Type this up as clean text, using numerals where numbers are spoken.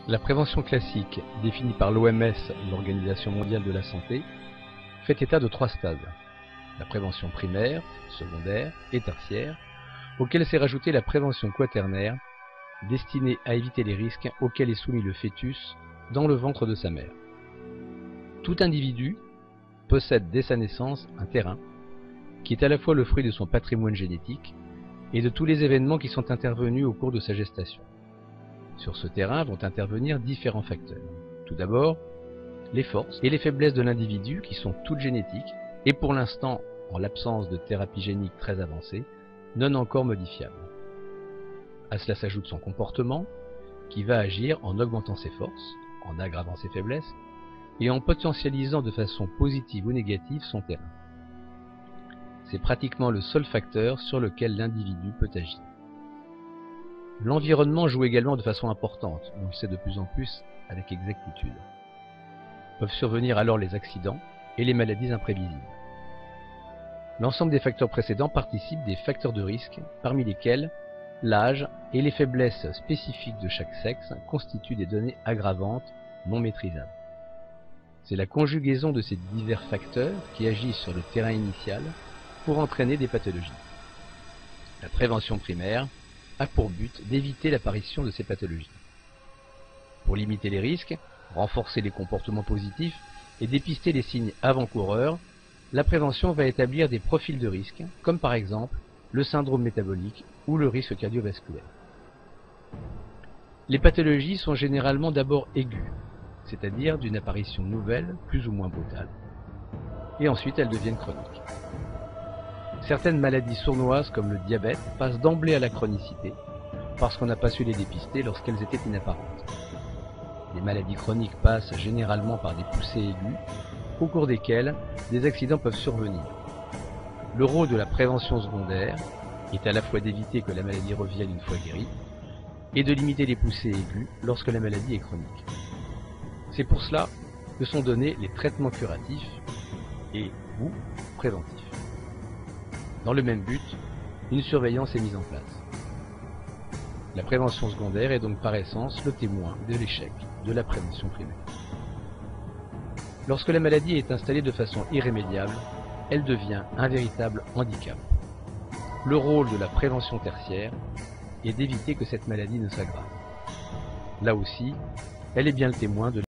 La prévention classique, définie par l'OMS, l'Organisation mondiale de la santé, fait état de 3 stades. La prévention primaire, secondaire et tertiaire, auquel s'est rajoutée la prévention quaternaire, destinée à éviter les risques auxquels est soumis le fœtus dans le ventre de sa mère. Tout individu possède dès sa naissance un terrain, qui est à la fois le fruit de son patrimoine génétique et de tous les événements qui sont intervenus au cours de sa gestation. Sur ce terrain vont intervenir différents facteurs. Tout d'abord, les forces et les faiblesses de l'individu qui sont toutes génétiques et pour l'instant, en l'absence de thérapie génique très avancée, non encore modifiables. À cela s'ajoute son comportement, qui va agir en augmentant ses forces, en aggravant ses faiblesses et en potentialisant de façon positive ou négative son terrain. C'est pratiquement le seul facteur sur lequel l'individu peut agir. L'environnement joue également de façon importante, on le sait de plus en plus avec exactitude. Peuvent survenir alors les accidents et les maladies imprévisibles. L'ensemble des facteurs précédents participent des facteurs de risque, parmi lesquels l'âge et les faiblesses spécifiques de chaque sexe constituent des données aggravantes non maîtrisables. C'est la conjugaison de ces divers facteurs qui agissent sur le terrain initial pour entraîner des pathologies. La prévention primaire a pour but d'éviter l'apparition de ces pathologies. Pour limiter les risques, renforcer les comportements positifs et dépister les signes avant-coureurs, la prévention va établir des profils de risque, comme par exemple le syndrome métabolique ou le risque cardiovasculaire. Les pathologies sont généralement d'abord aiguës, c'est-à-dire d'une apparition nouvelle, plus ou moins brutale, et ensuite elles deviennent chroniques. Certaines maladies sournoises comme le diabète passent d'emblée à la chronicité parce qu'on n'a pas su les dépister lorsqu'elles étaient inapparentes. Les maladies chroniques passent généralement par des poussées aiguës au cours desquelles des accidents peuvent survenir. Le rôle de la prévention secondaire est à la fois d'éviter que la maladie revienne une fois guérie et de limiter les poussées aiguës lorsque la maladie est chronique. C'est pour cela que sont donnés les traitements curatifs et ou préventifs. Dans le même but, une surveillance est mise en place. La prévention secondaire est donc par essence le témoin de l'échec de la prévention primaire. Lorsque la maladie est installée de façon irrémédiable, elle devient un véritable handicap. Le rôle de la prévention tertiaire est d'éviter que cette maladie ne s'aggrave. Là aussi, elle est bien le témoin de